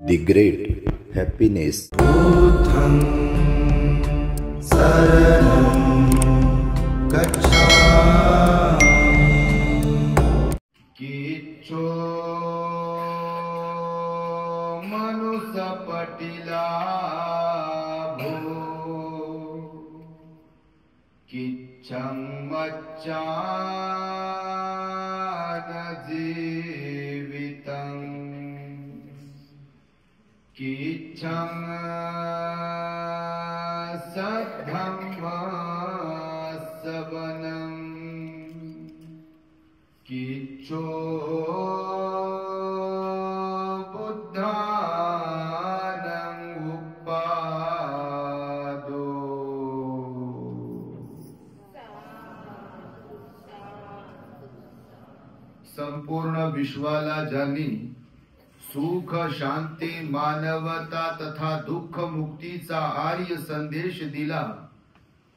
The great happiness. बुद्धं शरणं गच्छामि। किच्छो मनुष्य पटिला भो किच्छं मच्चान जीवितं किच्छं सद्धम्म सबनं किच्छो बुद्धानं उपादो। संपूर्ण विश्वाला ज्यांनी सुख शांती मानवता तथा दुःख मुक्तीचा आर्य संदेश दिला,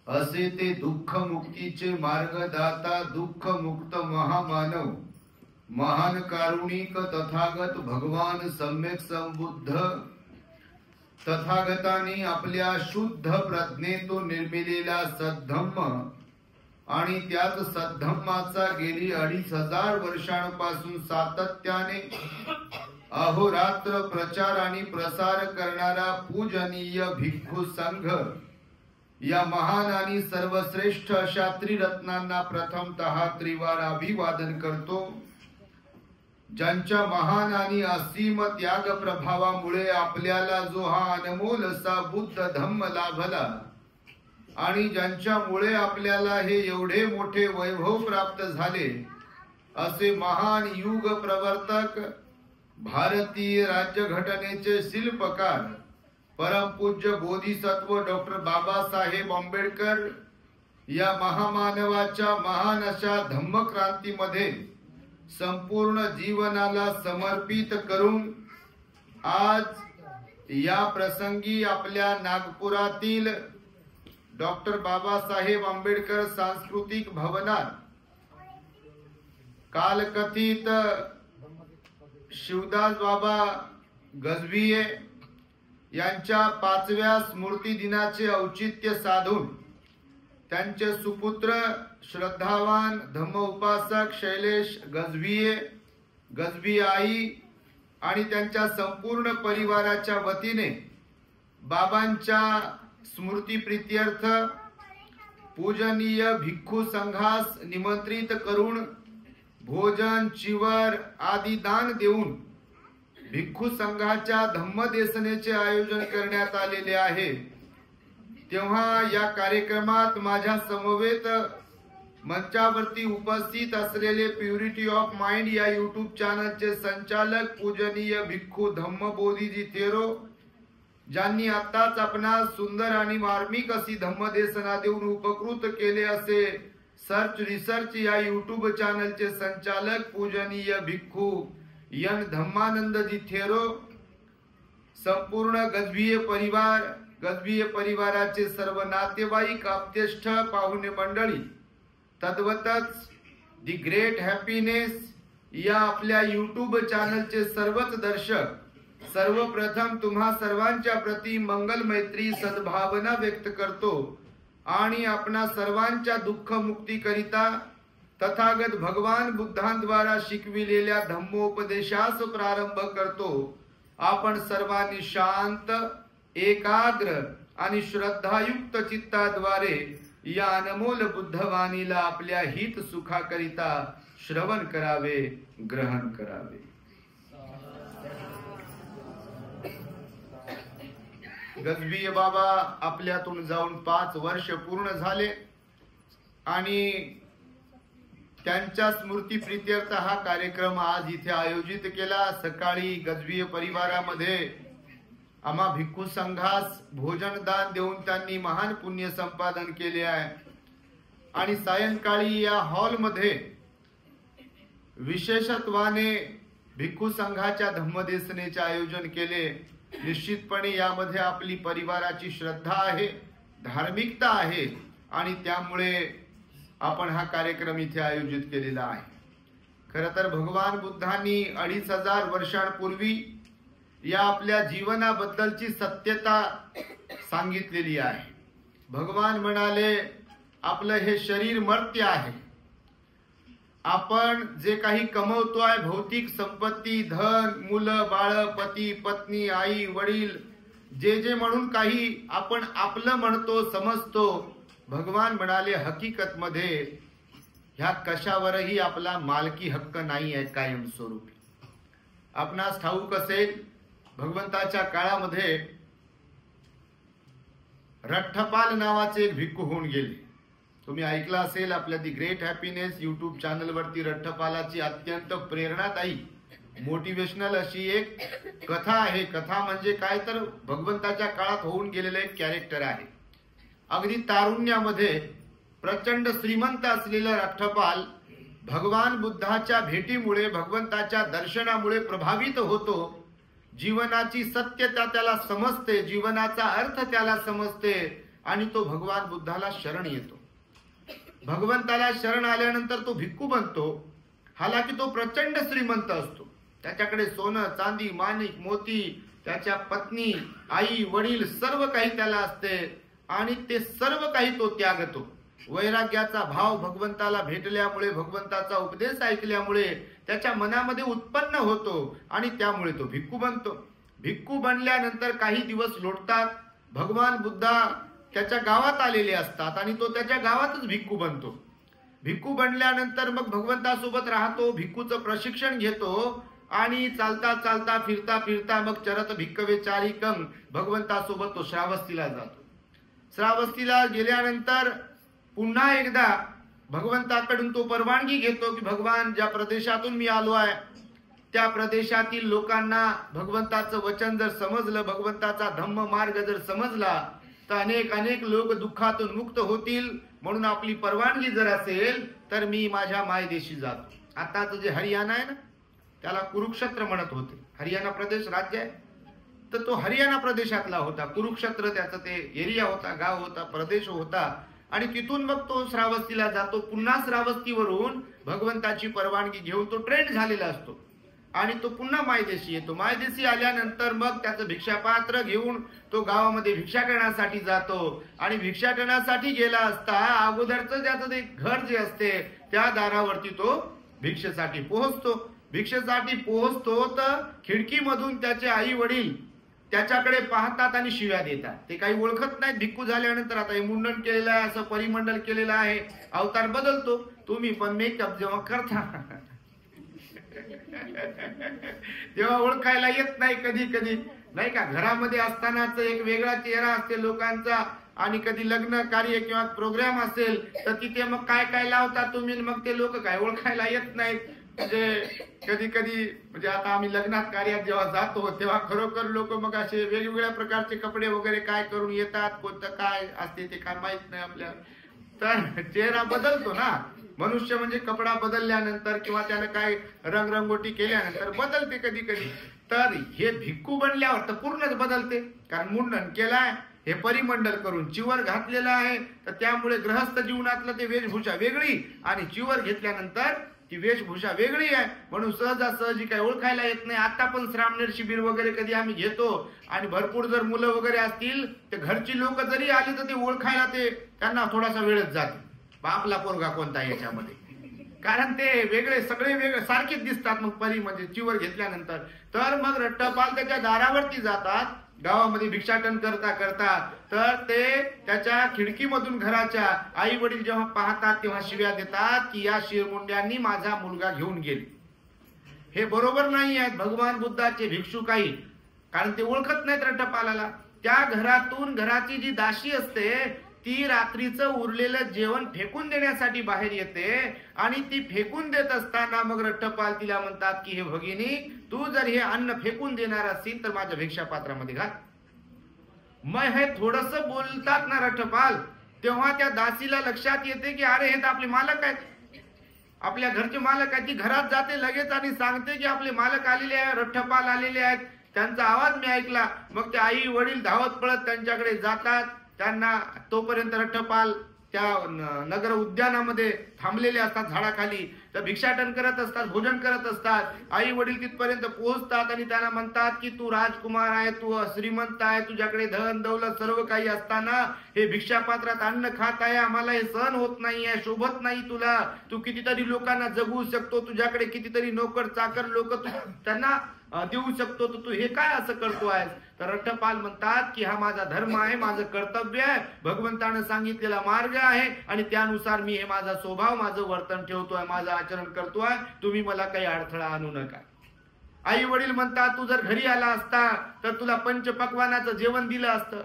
असे ते दुःख मुक्तीचे मार्गदाता दुःख मुक्त महामानव महान कारुणिक तथागत भगवान सम्यक संबुद्ध तथागतांनी आपल्या शुद्ध प्रज्ञेतून निर्मिलेला सद्धम्म आणि त्याच सद्धम्माचा गेली 2500 वर्षांपासून सातत्याने अहोरात्र प्रचार आणि प्रसार करणारा पूजनीय भिक्खू संघ या महान आणि सर्वश्रेष्ठ अशा त्रिरत्नांना प्रथमतः त्रिवार अभिवादन करतो, ज्यांच्या महान आणि असीम त्याग प्रभावामुळे आपल्याला जो हा अनमोल असा बुद्ध धम्म लाभला आणि ज्यांच्यामुळे आपल्याला हे एवढे मोठे वैभव प्राप्त झाले, असे महान युग प्रवर्तक भारतीय राज्यघटनेचे शिल्पकार परमपूज्य बोधिसत्व डॉक्टर बाबासाहेब आंबेडकर या महामानवाच्या महान अशा धम्मक्रांतीमध्ये संपूर्ण जीवनाला समर्पित करून आज या प्रसंगी आपल्या नागपुरातील डॉक्टर बाबासाहेब आंबेडकर सांस्कृतिक भवनात कालकथित शिवदास बाबा गजभिये यांच्या 5व्या स्मृती दिनाचे औचित्य साधून त्यांचे सुपुत्र श्रद्धावान धम्म उपासक शैलेश गजभिये, गजभी आई आणि त्यांच्या संपूर्ण परिवाराच्या वतीने बाबांच्या स्मृती प्रीत्यर्थ पूजनीय भिक्खू संघास निमंत्रित करून भोजन चिवर आदी दान देऊन भिक्खू संघाच्या धम्मदेसनेचे आयोजन करण्यात आलेले आहे। तेव्हा या कार्यक्रमात माझ्या समवेत मंचावरती उपस्थित असलेले प्युरिटी ऑफ माइंड या यूट्यूब चॅनलचे संचालक पूजनीय भिक्खू धम्म बोधीजी थेरो, ज्यांनी आताच आपणास सुंदर आणि मार्मिक अशी धम्मदेसना देऊन उपकृत केले असे सर्च रिसर्च या यूट्यूब चॅनलचे संचालक पूजनीय भिक्खू यन धम्मानंदजी थेरो, संपूर्ण गजभिये परिवार, गजभिये परिवाराचे सर्व नातेवाईक, आप्तेष्ट, पाहुणे मंडळी, तद्वतच दी ग्रेट हॅपीनेस या आपल्या यूट्यूब चॅनलचे सर्वच दर्शक, सर्वप्रथम तुम्हा सर्वांच्या प्रती मंगल मैत्री सद्भावना व्यक्त करतो आणि आपणा सर्वांच्या दुःख मुक्ती करिता तथागत भगवान बुद्धांद्वारा शिकविलेल्या धम्मोपदेशास प्रारंभ करतो। आपण सर्वांनी शांत, एकाग्र आणि श्रद्धायुक्त चित्ताद्वारे या अनमोल बुद्धवाणीला आपल्या हित सुखाकरिता श्रवण करावे, ग्रहण करावे। गजभिये बाबा आपल्यातून जाऊन 5 वर्ष पूर्ण झाले आणि त्यांच्या स्मृती प्रीत्यर्थ हा कार्यक्रम आज इथे आयोजित केला। सकाळी गजभिये परिवारामध्ये आम्हा भिक्खू संघास भोजन दान देऊन त्यांनी महान पुण्य संपादन केले आहे आणि सायंकाळी या हॉलमध्ये विशेषत्वाने भिक्खू संघाच्या धम्मदेसनेचे आयोजन केले। निश्चितपणे यामध्ये आपली परिवाराची श्रद्धा आहे, धार्मिकता आहे आणि त्यामुळे आपण हा कार्यक्रम इथे आयोजित केलेला आहे। खरं तर भगवान बुद्धांनी 2500 वर्षांपूर्वी या आपल्या जीवनाबद्दलची सत्यता सांगितलेली आहे। भगवान म्हणाले आपलं हे शरीर मर्त्य आहे, आपण जे काही कमवतोय भौतिक संपत्ती, धन, मुलं बाळ, पती पत्नी, आई वडील, जे जे म्हणून काही आपण आपलं म्हणतो समजतो, भगवान म्हणाले हकीकत मध्ये ह्या कशावरही आपला मालकी हक्क नाही आहे कायमस्वरूपी। आपणास ठाऊक असेल भगवंताच्या काळामध्ये रठ्ठपाल नावाचे एक भिक्खू होऊन गेले। तुम्ही ऐकलं असेल आपल्या the great happiness YouTube channel वरती रठ्ठपालाची अत्यंत प्रेरणादायी मोटिवेशनल अशी एक कथा आहे। कथा म्हणजे काय तर भगवंताच्या काळात होऊन गेलेलं एक कॅरेक्टर आहे। अगदी तारुण्यामध्ये प्रचंड श्रीमंत असलेला रठ्ठपाल भगवान बुद्धाच्या भेटीमुळे, भगवंताच्या दर्शनामुळे प्रभावित होतो। जीवनाची सत्यता त्याला समजते, जीवनाचा अर्थ त्याला समजते आणि तो भगवान बुद्धाला शरण येतो। भगवंताला शरण आल्यानंतर तो भिक्खू बनतो। हालाकी तो प्रचंड श्रीमंत असतो, त्याच्याकडे सोनं चांदी माणिक मोती, त्याच्या पत्नी आई वडील सर्व काही त्याला असते आणि ते सर्व काही तो त्यागतो। वैराग्याचा भाव भगवंताला भेटल्यामुळे, भगवंताचा उपदेश ऐकल्यामुळे त्याच्या मनामध्ये उत्पन्न होतो आणि त्यामुळे तो भिक्खू बनतो। भिक्खू बनल्यानंतर काही दिवस लोटतात, भगवान बुद्धा त्याच्या गावात आलेले असतात आणि तो त्याच्या गावातच भिक्खू बनतो। भिक्खू बनल्यानंतर मग भगवंतासोबत राहतो, भिक्खूचं प्रशिक्षण घेतो आणि चालता चालता फिरता फिरता मग चरत भिक्खवे चारिकम भगवंतासोबत तो श्रावस्तीला जातो। श्रावस्तीला गेल्यानंतर पुन्हा एकदा भगवंताकडून तो परवानगी घेतो की भगवान ज्या प्रदेशातून मी आलो आहे त्या प्रदेशातील लोकांना भगवंताचं वचन जर समजलं, भगवंताचा धम्म मार्ग जर समजला तर अनेक अनेक लोक दुःखातून मुक्त होतील, म्हणून आपली परवानगी जर असेल तर मी माझ्या मायदेशी जातो। आताच जे हरियाणा आहे ना त्याला कुरुक्षेत्र म्हणत होते। हरियाणा प्रदेश राज्य आहे, तर तो हरियाणा प्रदेशातला होता। कुरुक्षेत्र त्याचा ते एरिया होता, गाव होता, प्रदेश होता आणि तिथून मग तो श्रावस्तीला जातो। पुन्हा श्रावस्तीवरून भगवंताची परवानगी घेऊन तो ट्रेन झालेला असतो आणि तो पुन्हा मायदेशी येतो। मायदेशी आल्यानंतर मग त्याचं भिक्षापात्र घेऊन तो गावामध्ये भिक्षाटनासाठी जातो आणि भिक्षाटनासाठी गेला असता अगोदरचं त्याचं ते घर जे असते त्या दारावरती तो भिक्षेसाठी पोहोचतो। भिक्षेसाठी पोहोचतो तर खिडकीमधून त्याचे आई वडील त्याच्याकडे पाहतात आणि शिव्या देतात। ते काही ओळखत नाहीत भिक्खू झाल्यानंतर। आता हे मुंडन केलेलं आहे, असं परिमंडल केलेलं आहे, अवतार बदलतो। तुम्ही पण मेकअप जेव्हा करता तेव्हा ओळखायला येत नाही कधी कधी, नाही का? घरामध्ये असतानाच एक वेगळा चेहरा असते लोकांचा आणि कधी लग्न कार्य किंवा प्रोग्राम असेल तर तिथे मग काय काय लावता तुम्ही, मग ते लोक काय ओळखायला येत नाहीत। म्हणजे कधी कधी म्हणजे आता आम्ही लग्नात कार्यात जेव्हा जातो तेव्हा खरोखर लोक मग असे वेगवेगळ्या प्रकारचे कपडे वगैरे काय करून येतात, कोणतं काय असते ते काय माहित नाही आपल्याला। तर चेहरा बदलतो ना, मनुष्य म्हणजे कपडा बदलल्यानंतर किंवा त्यानं काय रंगरंगोटी केल्यानंतर बदलते कधी कधी। तर हे भिक्खू बनल्यावर तर पूर्णच बदलते, कारण मुंडन केलाय, हे परिमंडल करून चिवर घातलेला आहे, तर त्यामुळे गृहस्थ जीवनातलं ते वेशभूषा वेगळी आणि चिवर घेतल्यानंतर ती वेशभूषा वेगळी आहे, म्हणून सहजासहजी काही ओळखायला येत नाही। आता पण श्रामणेर शिबिर वगैरे कधी आम्ही घेतो आणि भरपूर जर मुलं वगैरे असतील तर घरची लोक जरी आली तर ते ओळखायला ते त्यांना थोडासा वेळच जातो, आपला पोरगा कोणता याच्यामध्ये, कारण ते वेगळे सगळे वेगळे सारखेच दिसतात मग परी म्हणजे चिवर घेतल्यानंतर। तर मग रठ्ठपाल त्याच्या दारावरती जातात गावामध्ये भिक्षाटन करता करता, तर ते त्याच्या खिडकीमधून घराच्या आई वडील जेव्हा पाहतात तेव्हा शिव्या देतात की या शिरमुंड्यांनी माझा मुलगा घेऊन गेले। हे बरोबर नाही आहेत भगवान बुद्धाचे भिक्षू काही, कारण ते ओळखत नाहीत रठ्ठपालाला। त्या घरातून घराची जी दासी असते ती रात्रीचं उरलेलं जेवण फेकून देण्यासाठी बाहेर येते आणि ती फेकून देत असताना मग रठ्ठपाल तिला म्हणतात की हे भगिनी, तू जर हे अन्न फेकून देणार असेल तर माझ्या भिक्षापात्रामध्ये घाल। मग हे थोडस बोलतात ना रठ्ठपाल, तेव्हा त्या दासीला लक्षात येते की अरे हे तर आपले मालक आहेत, आपल्या घरचे मालक आहेत। ती घरात जाते लगेच आणि सांगते की आपले मालक आलेले आहेत, रठ्ठपाल आलेले आहेत, त्यांचा आवाज मी ऐकला। मग ते आई वडील धावत पळत त्यांच्याकडे जातात, त्यांना तोपर्यंत रठ्ठपाल त्या नगर उद्यानामध्ये थांबलेले असतात झाडाखाली, तर भिक्षाटन करत असतात, भोजन करत असतात. आई वडील तिथपर्यंत पोहोचतात आणि त्यांना म्हणतात की तू राजकुमार आहे, तू श्रीमंत आहे, तुझ्याकडे धन दौलत सर्व काही असताना हे भिक्षापात्रात अन्न खात आहे, आम्हाला हे सहन होत नाही आहे, शोभत नाही तुला. तू कितीतरी लोकांना जगवू शकतो, तुझ्याकडे कितीतरी नोकर चाकर लोक त्यांना देऊ शकतो, तर तू हे काय असं करतो आहेस? तर रठ्ठपाल म्हणतात की हा माझा धर्म आहे, माझं कर्तव्य आहे, भगवंतानं सांगितलेला मार्ग आहे आणि त्यानुसार मी हे माझा स्वभाव, माझं वर्तन ठेवतोय, माझं आचरण करतोय, तुम्ही मला काही अडथळा आणू नका. आई वडील म्हणतात तू जर घरी आला असता तर तुला पंचपक्वानाचं जेवण दिलं असतं,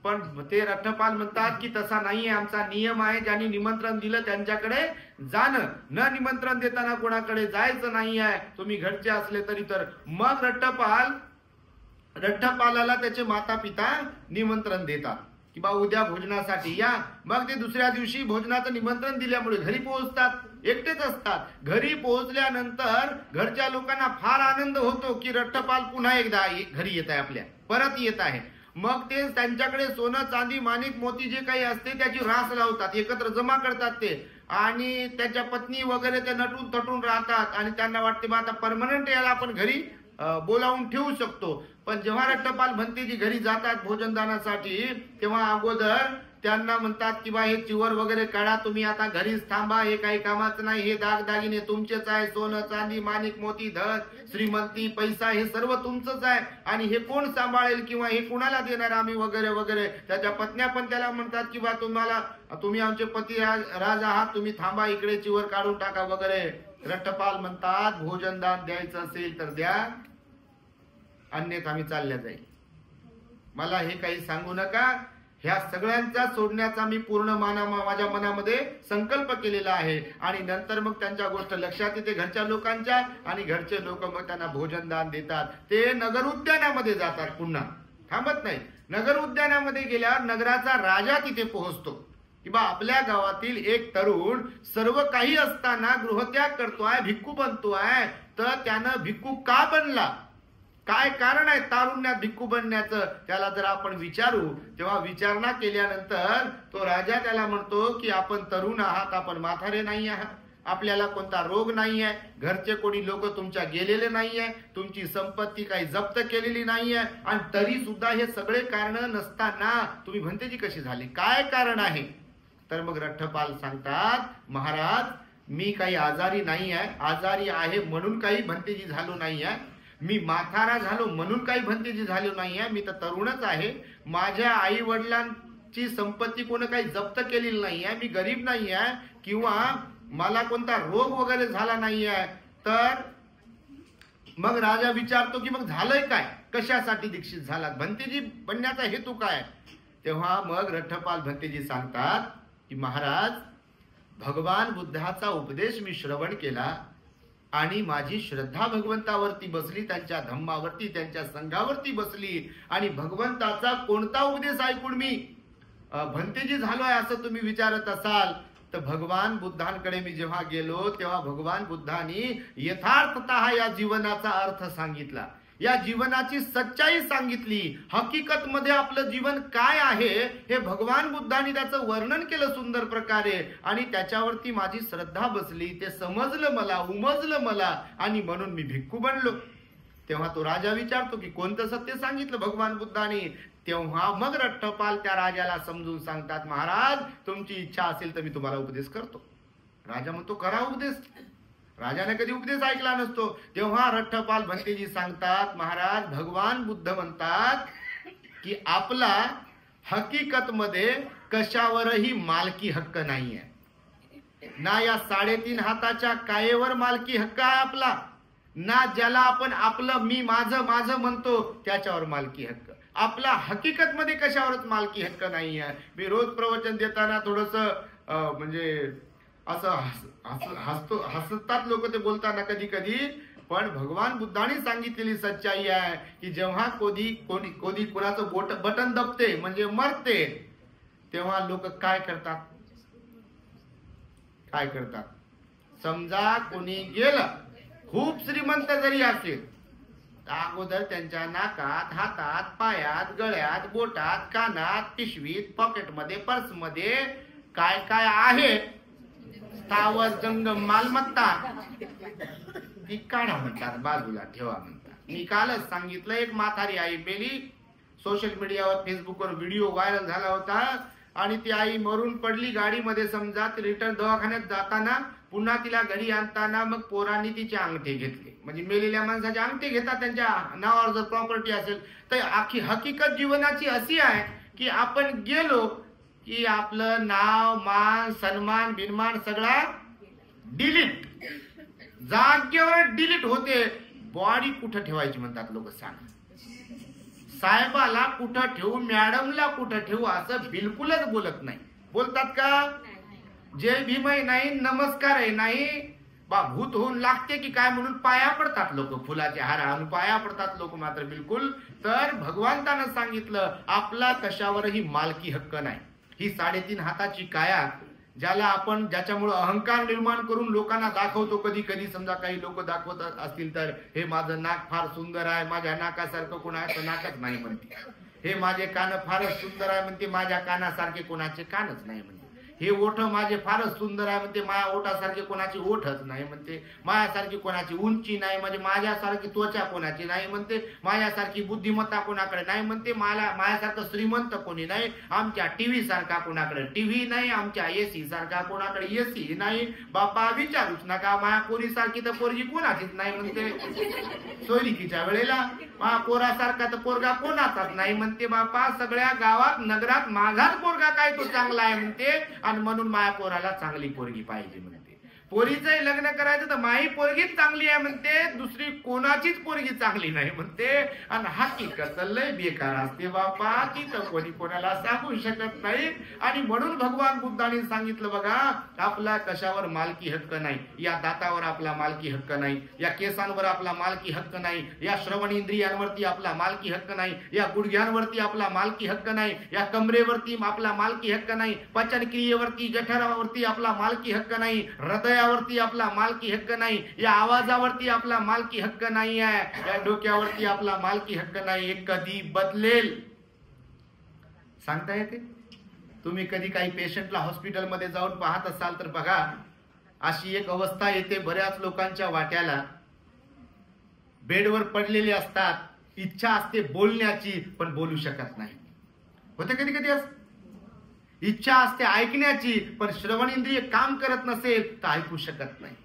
पण ते रठ्ठपाल म्हणतात की तसा नाहीये, आमचा नियम आहे, ज्यांनी निमंत्रण दिलं त्यांच्याकडे जाणं, न निमंत्रण देताना कोणाकडे जायचं नाही आहे, तुम्ही घरचे असले तरी. तर मग रठ्ठपालाला त्याचे माता पिता निमंत्रण देतात की बा उद्या भोजनासाठी या. मग ते दुसऱ्या दिवशी भोजनाचं निमंत्रण दिल्यामुळे घरी पोहोचतात, एकटेच असतात. घरी पोहोचल्यानंतर घरच्या लोकांना फार आनंद होतो की रठ्ठपाल पुन्हा एकदा घरी येत आहे, आपल्या परत येत आहे. मग ते त्यांच्याकडे सोनं चांदी माणिक मोती जे काही असते त्याची रास लावतात, एकत्र जमा करतात ते, आणि त्याच्या पत्नी वगैरे ते नटून तटून राहतात आणि त्यांना वाटते बा आता परमनंट याला आपण घरी बोलावून ठेवू शकतो. पण जेव्हा रठ्ठपाल भंतेजी घरी जातात भोजनदानासाठी, तेव्हा अगोदर त्यांना म्हणतात की बा हे चिवर वगैरे काढा, तुम्ही आता घरीच थांबा, हे काही कामाचं नाही, हे दागदागिने तुमचेच आहे, सोनं चांदी माणिक मोती धन श्रीमंती पैसा हे सर्व तुमचंच आहे, आणि हे कोण सांभाळेल किंवा हे कुणाला देणार आम्ही वगैरे वगैरे. त्याच्या पत्न्या पण त्याला म्हणतात की बा तुम्ही आमचे पती राज आहात, तुम्ही थांबा, इकडे चिवर काढून टाका वगैरे. रठ्ठपाल म्हणतात भोजनदान द्यायचं असेल तर द्या, अन्यथा आम्ही चालल्या जाईल, मला हे काही सांगू नका. ह्या सगळ्यांचा सोडण्याचा मी पूर्ण माझ्या मनामध्ये संकल्प केलेला आहे. आणि नंतर मग त्यांच्या गोष्ट लक्षात येते घरच्या लोकांच्या, आणि घरचे लोक मग त्यांना भोजनदान देतात. ते नगर उद्यानामध्ये जातात, पुन्हा थांबत नाही. नगर उद्यानामध्ये गेल्यावर नगराचा राजा तिथे पोहोचतो की बा आपल्या गावातील एक तरुण सर्व काही असताना गृहत्याग करतोय, भिक्खू बनतोय, तर त्यानं भिक्खू का बनला, काय कारण आहे तारुण्यात भिक्खू बनण्याचं, त्याला जर आपण विचारू, तेव्हा विचारणा केल्यानंतर तो राजा त्याला म्हणतो की आपण तरुण आहात, आपण म्हातारे नाही आहात, आपल्याला कोणता रोग नाही आहे, घरचे कोणी लोक तुमच्या गेलेले नाही आहे, तुमची संपत्ती काही जप्त केलेली नाही आहे, आणि तरी सुद्धा हे सगळे कारण नसताना तुम्ही भंतेजी कशी झाली, काय कारण आहे? तर मग रठ्ठपाल सांगतात महाराज मी काही आजारी नाही आहे, आजारी आहे म्हणून काही भंतेजी झालो नाही आहे, मी म्हातारा झालो म्हणून काही भंतेजी झालो नाही आहे, मी तर तरुणच आहे, माझ्या आई वडिलांची संपत्ती कोण काही जप्त केलेली नाही आहे, मी गरीब नाही आहे, किंवा मला कोणता रोग वगैरे झाला नाही आहे. तर मग राजा विचारतो की मग झालंय काय, कशासाठी दीक्षित झालात, भंतेजी बनण्याचा हेतू काय? तेव्हा मग रठ्ठपाल भंतेजी सांगतात की महाराज भगवान बुद्धाचा उपदेश मी श्रवण केला आणि माझी श्रद्धा भगवंतावरती बसली, त्यांच्या धम्मावरती, त्यांच्या संघावरती बसली, आणि भगवंताचा कोणता उपदेश ऐकून मी भंतेजी झालोय असं तुम्ही विचारत असाल, तर भगवान बुद्धांकडे मी जेव्हा गेलो तेव्हा भगवान बुद्धांनी यथार्थतः या जीवनाचा अर्थ सांगितला, या जीवनाची सच्चाई सांगितली, हकीकत मध्ये आपलं जीवन काय आहे हे भगवान बुद्धांनी त्याचं वर्णन केलं सुंदर प्रकारे, आणि त्याच्यावरती माझी श्रद्धा बसली, ते समजलं मला, उमजलं मला, आणि म्हणून मी भिक्खू बनलो. तेव्हा तो राजा विचारतो की कोणतं सत्य सांगितलं भगवान बुद्धांनी? तेव्हा मग रठ्ठपाल त्या राजाला समजून सांगतात महाराज तुमची इच्छा असेल तर मी तुम्हाला उपदेश करतो. राजा म्हणतो करा उपदेश. राजाने कधी उपदेश ऐकला नसतो. तेव्हा रठ्ठपाल भंतेजी सांगतात महाराज भगवान बुद्ध म्हणतात की आपला हकीकत मध्ये कशावरही मालकी हक्क नाहीये, ना या 3.5 हाताच्या कायेवर मालकी हक्क आहे आपला, ना ज्याला आपण आपलं मी माझं माझं म्हणतो त्याच्यावर मालकी हक्क, आपला हकीकत मध्ये कशावरच मालकी हक्क नाही आहे. मी रोज प्रवचन देताना थोडस म्हणजे असं हसतात लोक ते बोलताना कधी कधी, पण भगवान बुद्धांनी सांगितलेली सच्चाई आहे की जेव्हा कोणी कुणाचं बटन दबते म्हणजे मरते, तेव्हा लोक काय करतात, समजा कोणी गेलं खूप श्रीमंत जरी असेल, अगोदर त्यांच्या नाकात, हातात, पायात, गळ्यात, बोटात, कानात, पिशवीत, पॉकेटमध्ये, पर्समध्ये काय काय आहे स्थावर जंगम मालमत्ता ती काढा म्हणतात, बाजूला ठेवा म्हणतात. मी कालच सांगितलं, एक म्हातारी आई मेली, सोशल मीडियावर फेसबुकवर व्हिडिओ व्हायरल झाला होता आणि ती आई मरून पडली गाडीमध्ये. समजा रिटर्न दवाखान्यात जाताना पुन्हा तिला घरी आणताना मग पोरांनी तिचे अंगठे घेतले. म्हणजे मेलेल्या माणसाचे अंगठे घेतात त्यांच्या नावावर जर प्रॉपर्टी असेल तर. आखी हकीकत जीवनाची अशी आहे की आपण गेलो की आपलं नाव मान सन्मान बिनमान सगळा डिलीट, जागेवर डिलीट होते. बॉडी कुठं ठेवायची म्हणतात लोक सांगा. साहेबाला कुठं ठेवू, मॅडमला कुठं ठेवू असं बिलकुलच बोलत नाही. बोलतात का? जय भीम आहे नाही, नमस्कार आहे नाही, भूत होऊन लागते की काय म्हणून पाया पडतात लोक, फुलाचे हार आणून पाया पडतात लोक मात्र बिलकुल. तर भगवंतानं सांगितलं आपला कशावरही मालकी हक्क नाही. ही 3.5 हाताची काया ज्याला आपण ज्याच्यामुळे अहंकार निर्माण करून लोकांना दाखवतो. कधी कधी समजा काही लोक दाखवत असतील तर हे माझं नाक फार सुंदर आहे, माझ्या नाकासारखं कोणाचं नाकच नाही म्हणते. हे माझे कान फारच सुंदर आहे म्हणते, माझ्या कानासारखे कोणाचे कानच नाही म्हणते. हे ओठ माझे फारच सुंदर आहे म्हणते, माझ्या ओठासारखे कोणाची ओठच नाही म्हणते. माझ्यासारखी कोणाची उंची नाही म्हणजे माझ्यासारखी त्वचा कोणाची नाही म्हणते. माझ्यासारखी बुद्धिमत्ता कोणाकडे नाही म्हणते. माझ्यासारखं श्रीमंत कोणी नाही. आमच्या टीव्ही सारखा कोणाकडे टीव्ही नाही, आमच्या एसी सारखा कोणाकडे एसी नाही. बापा विचारूच नका, माझ्या पोरीसारखी तर पोरगी कोणाचीच नाही म्हणते. सोयरिकीच्या वेळेला माझ्या पोरासारखा तर पोरगा कोणाचाच नाही म्हणते. बापा सगळ्या गावात नगरात माझाच पोरगा काय तो चांगला आहे म्हणते आणि म्हणून माझ्या पोराला चांगली पोरगी पाहिजे म्हणते. पोरीचंही लग्न करायचं तर माही पोरगीच चांगली आहे म्हणते, दुसरी कोणाचीच पोरगी चांगली नाही म्हणते. आणि हकीकत लय बेकार असते बापा, ती तर कोणी कोणाला सांगू शकत नाही. आणि म्हणून भगवान बुद्धाने सांगितलं बघा, आपला कशावर मालकी हक्क नाही. या दातावर आपला मालकी हक्क नाही, या केसांवर आपला मालकी हक्क नाही, या श्रवण इंद्रियांवरती आपला मालकी हक्क नाही, या गुडघ्यांवरती आपला मालकी हक्क नाही, या कमरेवरती आपला मालकी हक्क नाही, पचन क्रियेवरती जठरावरती आपला मालकी हक्क नाही, हृदयावरती आपला मालकी हक्क नाही, या आवाजावरती आपला मालकी हक्क नाही आहे, या डोक्यावरती आपला मालकी हक्क नाही. हे कधी बदलेल सांगता येते? तुम्ही कधी काही पेशंटला हॉस्पिटलमध्ये जाऊन पाहत असाल तर बघा, अशी एक अवस्था येते बऱ्याच लोकांच्या वाट्याला. बेडवर पडलेले असतात, इच्छा असते बोलण्याची पण बोलू शकत नाही. होते कधी कधी असं. इच्छा असते ऐकण्याची पण श्रवण इंद्रिय काम करत नसेल तर ऐकू शकत नाही.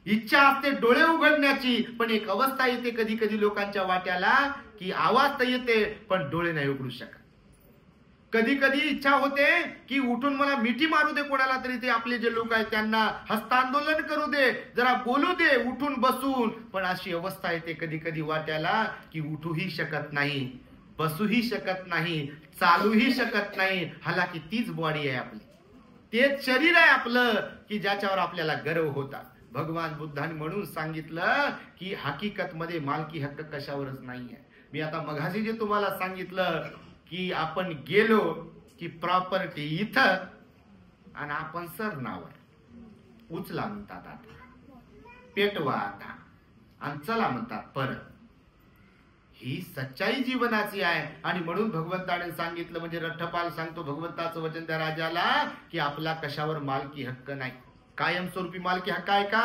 इच्छा असते डोळे उघडण्याची पण एक अवस्था येते कधी कधी लोकांच्या वाट्याला की आवाज तर येते पण डोळे नाही उघडू शकत. कधी कधी इच्छा होते की उठून मला मिठी मारू दे कोणाला तरी, ते आपले जे लोक आहेत त्यांना हस्तांदोलन करू दे, जरा बोलू दे उठून बसून. पण अशी अवस्था येते कधी कधी वाट्याला की उठूही शकत नाही, बसूही शकत नाही, चालूही शकत नाही. हालाकी तीच बॉडी आहे आपली, तेच शरीर आहे आपलं की ज्याच्यावर आपल्याला गर्व होता. भगवान बुद्धाने म्हणून सांगितलं की हकीकत मध्ये मालकी हक्क कशावरच नाहीये. मी आता मघाशी जे तुम्हाला सांगितलं की आपण गेलो की प्रॉपर्टी इथं आणि आपण सर नावर उचला म्हणतात, आता पेटवा आता आणि चला म्हणतात परत. ही सच्चाई जीवनाची आहे. आणि म्हणून भगवंताने सांगितलं, म्हणजे रठ्ठपाल सांगतो भगवंताचं वचन त्या राजाला की आपला कशावर मालकी हक्क नाही. कायमस्वरूपी मालकी हक्क आहे का?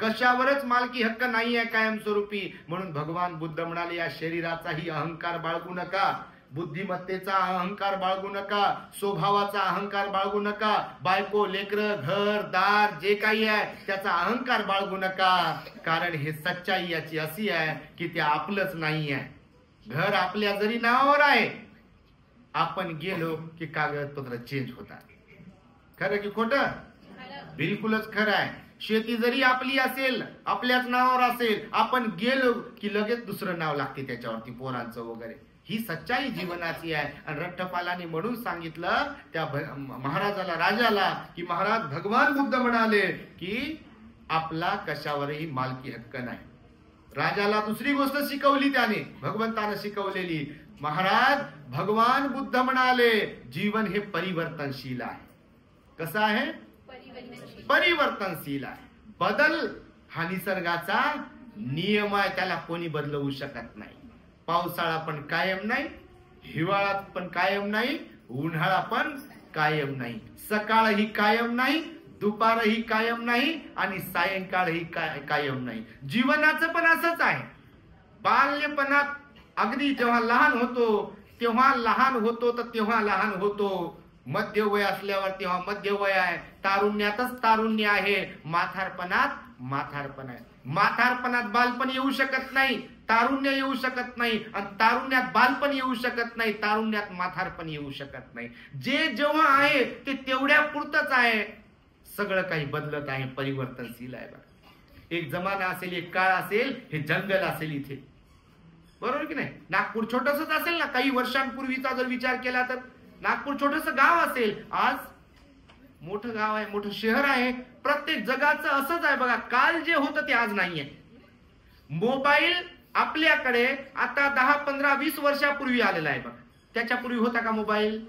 कशावरच मालकी हक्क नाही आहे कायमस्वरूपी. म्हणून भगवान बुद्ध म्हणाले या शरीराचाही अहंकार बाळगू नका, बुद्धिमत्तेचा अहंकार बाळगू नका, स्वभावाचा अहंकार बाळगू नका, बायको लेकर घर दार जे काही आहे त्याचा अहंकार बाळगू नका. कारण हे सच्चाई याची अशी आहे की ते आपलंच नाही आहे. घर आपल्या जरी नावावर आहे, आपण गेलो की कागदपत्र चेंज होतात. खरं की खोटं? बिलकुलच खरं आहे. शेती जरी आपली असेल, आपल्याच नावावर असेल, आपण गेलो की लगेच दुसरं नाव लागते त्याच्यावरती, पोरांचं वगैरे. ही सच्चाई जीवनाची आहे. आणि रठ्ठपालाने म्हणून सांगितलं त्या महाराजाला, राजाला की महाराज भगवान बुद्ध म्हणाले की आपला कशावरही मालकी हक्क नाही. राजाला दुसरी गोष्ट शिकवली त्याने, भगवंताने शिकवलेली. महाराज भगवान बुद्ध म्हणाले जीवन हे परिवर्तनशील आहे. कसं आहे? परिवर्तनशील आहे. बदल हा निसर्गाचा नियम आहे, त्याला कोणी बदलवू शकत नाही. पावसाळा पण कायम नाही, हिवाळा पण कायम नाही, उन्हाळा पण कायम नाही, सकाळही कायम नाही, दुपारही कायम नाही आणि सायंकाळही कायम नाही. जीवनाचं पण असंच आहे. बाल्यपणात अगदी जेव्हा लहान होतो तेव्हा लहान होतो, मध्यवय असल्यावर तेव्हा मध्यवय आहे, तारुण्यातच तारुण्य आहे, म्हातारपण आहे. म्हातारपणात बालपण येऊ शकत नाही, तारुण्य येऊ शकत नाही, आणि तारुण्यात बालपण येऊ शकत नाही, तारुण्यात म्हातारपण येऊ शकत नाही. जे जेव्हा आहे ते तेवढ्या पुरतच आहे. सगळं काही बदलत आहे, परिवर्तनशील आहे. एक जमाना असेल, एक काळ असेल, हे जंगल असेल इथे, बरोबर की नाही. नागपूर छोटसच असेल ना, काही वर्षांपूर्वीचा जर विचार केला तर नागपूर छोटस गाव असेल, आज मोठं गाव आहे, मोठं शहर आहे. प्रत्येक जगाचं असंच आहे बघा. काल जे होतं ते आज नाहीये. मोबाईल आपल्याकडे आता 10, 15, 20 वर्षापूर्वी आलेला आहे बघा. त्याच्यापूर्वी होता का मोबाईल?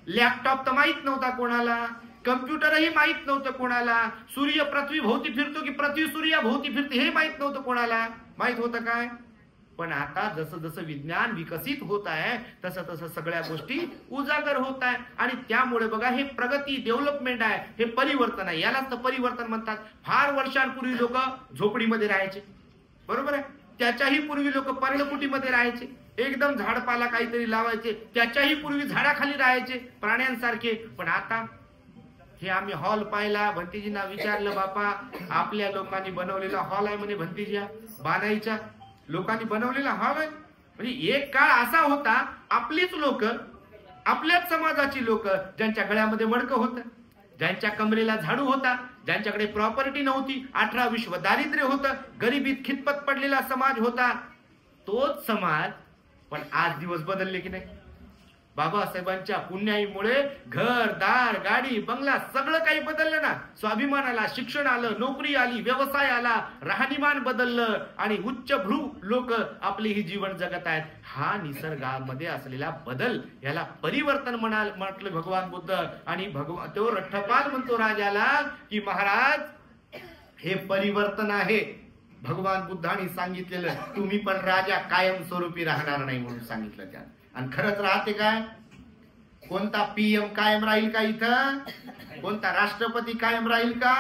लॅपटॉप तर माहित नव्हता कोणाला, कम्प्युटरही माहित नव्हतं कोणाला, सूर्य पृथ्वी भोवती फिरतो की पृथ्वी सूर्या भोवती फिरते हे माहित नव्हतं कोणाला. माहित होतं काय? पण आता जसं जसं विज्ञान विकसित होत आहे तसं तसं सगळ्या गोष्टी उजागर होत आहे. आणि त्यामुळे बघा, हे प्रगती, डेव्हलपमेंट आहे, हे परिवर्तन आहे. यालाच तर परिवर्तन म्हणतात. फार वर्षांपूर्वी लोक झोपडीमध्ये राहायचे, बरोबर आहे. त्याच्याही पूर्वी लोक पर्णकुटीमध्ये राहायचे, एकदम झाडपाला काहीतरी लावायचे, त्याच्याही पूर्वी झाडाखाली राहायचे प्राण्यांसारखे. पण आता हे आम्ही हॉल पाहिला, भंतीजींना विचारलं, बापा आपल्या लोकांनी बनवलेला हॉल आहे म्हणे, भंतीजीया बानाईच्या लोकांनी बनवलेला हॉल आहे. म्हणजे एक काळ असा होता, आपलीच लोक, आपल्याच समाजाची लोक, ज्यांच्या गळ्यामध्ये मडकं होतं, ज्यांच्या कमरेला झाडू होता, ज्यांच्याकडे प्रॉपर्टी नव्हती, 18 विश्व दारिद्र्य होतं, गरिबीत खितपत पडलेला समाज होता, तोच समाज. पण आज दिवस बदलले की नाही? बाबासाहेबांच्या पुण्याईमुळे घर दार गाडी बंगला सगळं काही बदललं ना. स्वाभिमान आला, शिक्षण आलं, नोकरी आली, व्यवसाय आला, राहणीमान बदललं आणि उच्चभ्रू लोक आपले ही जीवन जगत आहेत. हा निसर्गामध्ये असलेला बदल, याला परिवर्तन म्हटलं भगवान बुद्ध. आणि तो रठ्ठपाल म्हणतो राजाला की महाराज हे परिवर्तन आहे. भगवान बुद्धांनी सांगितलेलं, तुम्ही पण राजा कायमस्वरूपी राहणार नाही म्हणून सांगितलं त्यात. आणि खरंच राहते काय? कोणता पीएम कायम राहील का इथं? कोणता राष्ट्रपती कायम राहील का?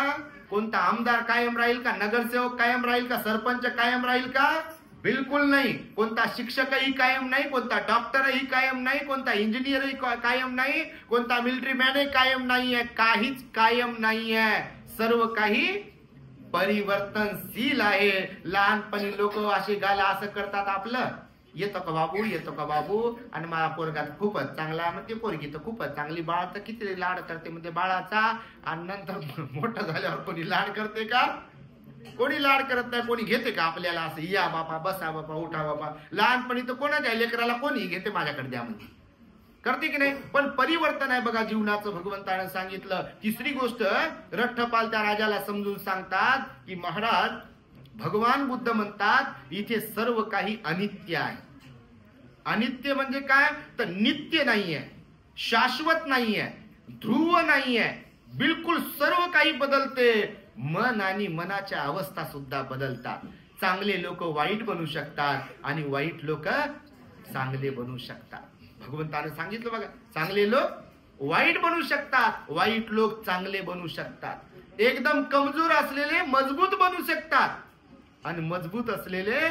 कोणता आमदार कायम राहील का? नगरसेवक कायम राहील का? सरपंच कायम राहील का? बिलकुल नाही. कोणता शिक्षकही कायम नाही, कोणता डॉक्टरही कायम नाही, कोणता इंजिनियरही कायम नाही, कोणता मिलिटरी मॅनही कायम नाहीये. काहीच कायम नाहीये. सर्व काही परिवर्तनशील आहे. लहानपणी लोक असे गाला असं करतात, आपलं येतो का बाबू, येतो का बाबू, आणि मला पोरगात खूपच चांगला म्हणते, पोरगी तर खूपच चांगली, बाळा तर किती लाड करते म्हणते बाळाचा. आणि नंतर मोठं झाल्यावर कोणी लाड करते का? कोणी लाड करत नाही. कोणी घेते का आपल्याला असं, या बापा, बसा बापा, उठा बापा. लहानपणी तर कोणाच्या लेकराला कोणी घेते, माझ्याकडे द्या म्हणते, करते की नाही? पण परिवर्तन आहे बघा जीवनाचं. भगवंताने सांगितलं. तिसरी गोष्ट, रठ्ठपाल त्या राजाला समजून सांगतात की महाराज, भगवान बुद्ध म्हणतात इथे सर्व काही अनित्य आहे. अनित्य म्हणजे काय? तर नित्य नाहीये, शाश्वत नाहीये, ध्रुव नाहीये, बिलकुल सर्व काही बदलते. मन आणि मनाच्या अवस्था सुद्धा बदलतात. चांगले लोक वाईट बनू शकतात आणि वाईट लोक चांगले बनू शकतात. भगवंताने सांगितलं बघा, चांगले लोक वाईट बनू शकतात, वाईट लोक चांगले बनू शकतात. एकदम कमजोर असलेले मजबूत बनू शकतात आणि मजबूत असलेले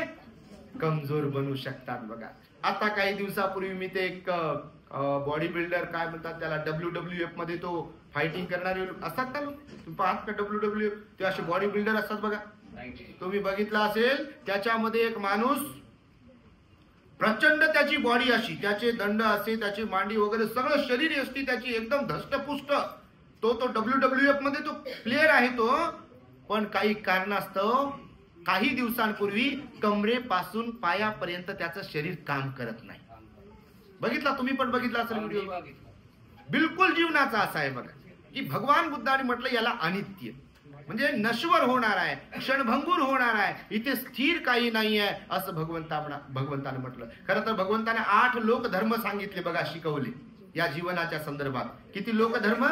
कमजोर बनू शकतात. बघा, आता काही दिवसापूर्वी मी ते एक बॉडी बिल्डर, काय म्हणतात त्याला, WWF मध्ये तो फायटिंग करणारे असतात ना, तुम्ही पाहत का WWF? ते असे बॉडी बिल्डर असतात बघा, तुम्ही बघितला असेल. त्याच्यामध्ये एक माणूस, प्रचंड त्याची बॉडी अशी, त्याचे दंड असे, त्याची मांडी वगैरे सगळं शरीर असते त्याची एकदम धष्टपुष्ट. तो WWF मध्ये तो प्लेयर आहे तो. पण काही कारणास्तव काही दिवसांपूर्वी कमरेपासून पायापर्यंत त्याचं शरीर काम करत नाही. बघितला तुम्ही, पण बघितला असेल व्हिडिओ. बिलकुल जीवनाचा असा आहे बघा की भगवान बुद्धाने म्हटलं याला अनित्य, म्हणजे नश्वर होणार आहे, क्षणभंगूर होणार आहे, इथे स्थिर काही नाही आहे असं भगवंताने म्हटलं. खरं तर भगवंताने 8 लोकधर्म सांगितले बघा, शिकवले या जीवनाच्या संदर्भात. किती लोकधर्म?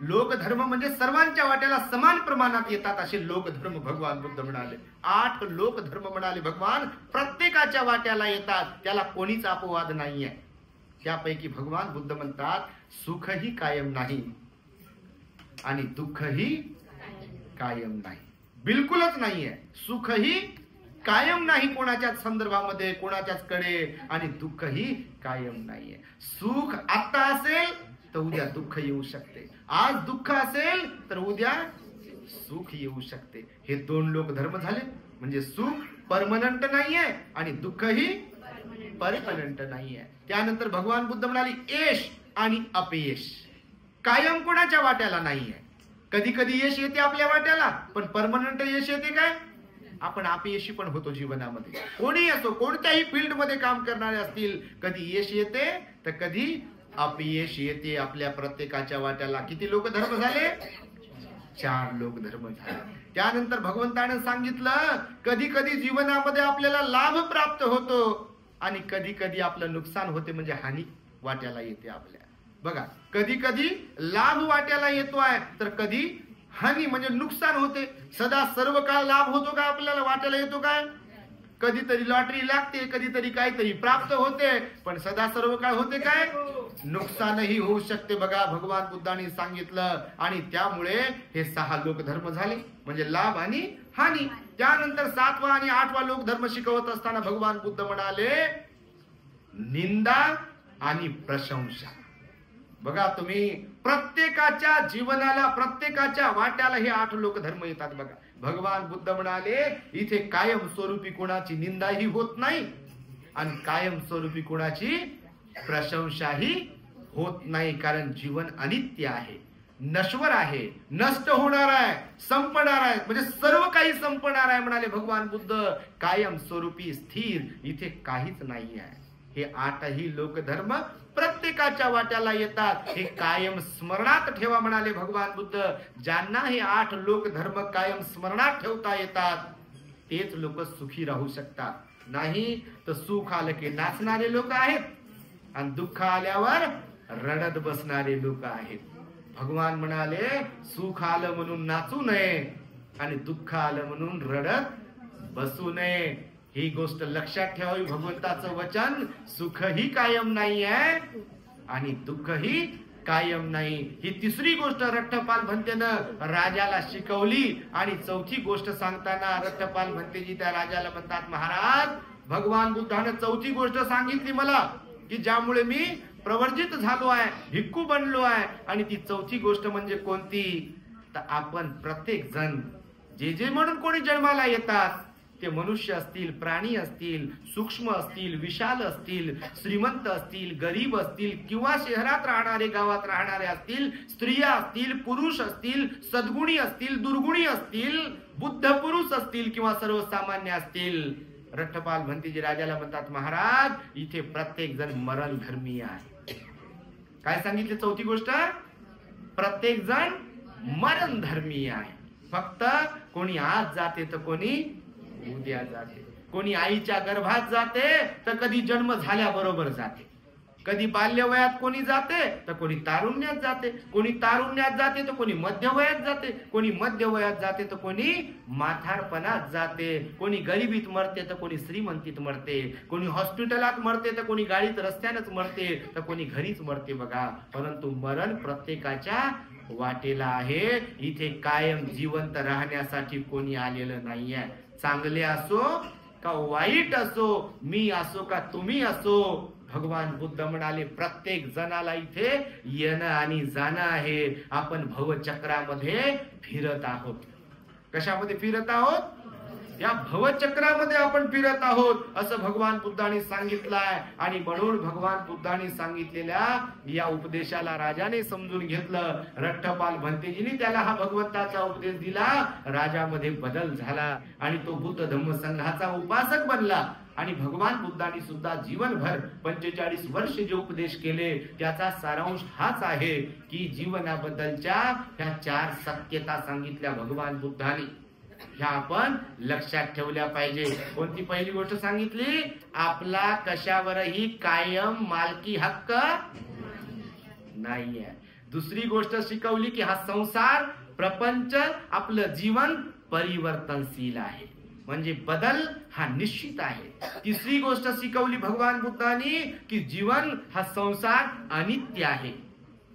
लोकधर्म म्हणजे सर्वांच्या वाट्याला समान प्रमाणात येतात असे लोकधर्म भगवान बुद्ध म्हणाले. 8 लोकधर्म म्हणाले भगवान, प्रत्येकाच्या वाट्याला येतात, त्याला कोणीच अपवाद नाहीये. त्यापैकी भगवान बुद्ध म्हणतात सुखही कायम नाही आणि दुःखही कायम नाही, बिलकुलच नाहीये. सुखही कायम नाही कोणाच्याच संदर्भामध्ये, कोणाच्याच कडे, आणि दुःखही कायम नाहीये. सुख आता असेल तर उद्या दुःख येऊ शकते, आज दुःख असेल तर उद्या सुख येऊ शकते. हे दोन लोक धर्म झाले. म्हणजे सुख परमनंट नाहीये आणि दुःखही परमनंट नाहीये. त्यानंतर भगवान बुद्ध म्हणाले यश आणि अपयश कायम कोणाच्या वाट्याला नाहीये. कधी कधी यश येते आपल्या वाट्याला, पण परमनंट यश येते काय? आपण अपयशी पण होतो जीवनामध्ये. कोणी असो, कोणत्याही फील्ड मध्ये काम करणारे असतील, कधी यश येते तर कधी अपयश येते आपल्या प्रत्येकाच्या वाट्याला. किती लोक धर्म झाले? 4 लोक धर्म झाले. त्यानंतर भगवंताने सांगितलं कधी कधी जीवनामध्ये आपल्याला लाभ प्राप्त होतो आणि कधी कधी आपलं नुकसान होते, म्हणजे हानी वाट्याला येते आपल्या. बघा, कधी कधी लाभ वाट्याला येतोय तर कधी हानी म्हणजे नुकसान होते. सदा सर्व काळ लाभ होतो का आपल्याला वाट्याला येतो काय? कधीतरी लॉटरी लागते, कधीतरी काहीतरी प्राप्त होते, पण सदा सर्व काळ होते काय? नुकसानही होऊ शकते. बघा, भगवान बुद्धांनी सांगितलं. आणि त्यामुळे हे 6 लोक धर्म झाले, म्हणजे लाभ आणि हानी. त्यानंतर 7वा आणि 8वा लोक धर्म शिकवत असताना भगवान बुद्ध म्हणाले निंदा आणि प्रशंसा. बघा, तुम्ही प्रत्येकाच्या जीवनाला, प्रत्येकाच्या वाट्याला हे 8 लोक धर्म येतात. बघा, भगवान बुद्ध म्हणाले इथे कायम स्वरूपी कोणाची निंदाही होत नाही आणि कायम स्वरूपी कोणाची प्रशंसाही होत नाही. कारण जीवन अनित्य आहे, नश्वर आहे, नष्ट होणार आहे, संपणार आहे, म्हणजे सर्व काही संपणार आहे म्हणाले भगवान बुद्ध. कायम स्वरूपी स्थिर इथे काहीच नाही आहे. हे 8ही लोक धर्म प्रत्येकाच्या वाट्याला येतात. हे कायम स्मरणात ठेवा म्हणाले भगवान बुद्ध. ज्यांना हे 8 लोक धर्म कायम स्मरणात ठेवता येतात तेच लोक सुखी राहू शकतात. नाही तर सुख आलं की नाचणारे लोक आहेत आणि दुःख आल्यावर रडत बसणारे लोक आहेत. भगवान म्हणाले सुख आलं म्हणून नाचू नये आणि दुःख आलं म्हणून रडत बसू नये. ही गोष्ट लक्षात ठेवावी. भगवंताचं वचन सुखही कायम नाही आहे आणि दुःखही कायम नाही. ही तिसरी गोष्ट रट्टपाल भंतेनं राजाला शिकवली. आणि चौथी गोष्ट सांगताना रट्टपाल भंतेजी त्या राजाला म्हणतात महाराज, भगवान बुद्धाने चौथी गोष्ट सांगितली मला की ज्यामुळे मी प्रवर्जित झालो आहे, भिक्खू बनलो आहे. आणि ती चौथी गोष्ट म्हणजे कोणती? तर आपण प्रत्येक जण जे म्हणून कोणी जन्माला येतात ते मनुष्य असतील, प्राणी असतील, सूक्ष्म असतील, विशाल असतील, श्रीमंत असतील, गरीब असतील, किंवा शहरात राहणारे, गावात राहणारे असतील, स्त्रिया असतील, पुरुष असतील, सद्गुणी असतील, दुर्गुणी असतील, बुद्ध पुरुष असतील किंवा सर्वसामान्य असतील. रट्टपाल भंतेजी राजाला म्हणतात महाराज इथे प्रत्येक जण मरण धर्मी आहे. काय सांगितले चौथी गोष्ट? प्रत्येक जण मरण धर्मी आहे. फक्त कोणी आज जाते तर कोणी उद्या जाते. कोणी आईच्या गर्भात जाते तर कधी जन्म झाल्याबरोबर जाते. कधी बाल्यवयात कोणी जाते तर कोणी तारुण्यात जाते. कोणी तारुण्यात जाते तर कोणी मध्यवयात जाते. कोणी मध्यवयात जाते तर कोणी म्हातारपणात जाते. कोणी गरिबीत मरते तर कोणी श्रीमंतीत मरते. कोणी हॉस्पिटलात मरते तर कोणी गाडीत रस्त्यानंच मरते तर कोणी घरीच मरते. बघा, परंतु मरण प्रत्येकाच्या वाटेला आहे. इथे कायम जिवंत राहण्यासाठी कोणी आलेलं नाहीये. चांगले असो का वाईट असो, मी असो का तुम्ही असो, भगवान बुद्ध म्हणाले प्रत्येक जणाला इथे येणं आणि जाणं आहे. आपण भवचक्रामध्ये फिरत आहोत. कशामध्ये फिरत आहोत? या भवचक्रामध्ये आपण फिरत आहोत असं भगवान बुद्धांनी सांगितलंय. आणि म्हणून भगवान बुद्धांनी सांगितलेल्या या उपदेशाला राजाने समजून घेतलं. रट्टपाल भंतेजींनी त्याला हा भगवंताचा उपदेश दिला. राजामध्ये बदल झाला आणि तो बुद्ध धम्म संघाचा उपासक बनला. आणि भगवान बुद्धांनी सुद्धा जीवनभर 45 वर्ष जे उपदेश केले त्याचा सारांश हाच आहे की जीवनाबद्दलच्या ह्या 4 सत्यता सांगितल्या भगवान बुद्धांनी. ह्या आपण लक्षात ठेवल्या पाहिजे. कोणती पहिली गोष्ट सांगितली? आपला कशावरही कायम मालकी हक्क नाहीये. दुसरी गोष्ट शिकवली की हा संसार, प्रपंच, आपलं जीवन परिवर्तनशील आहे. म्हणजे बदल हा निश्चित आहे. तिसरी गोष्ट शिकवली भगवान बुद्धांनी की जीवन हा संसार अनित्य आहे,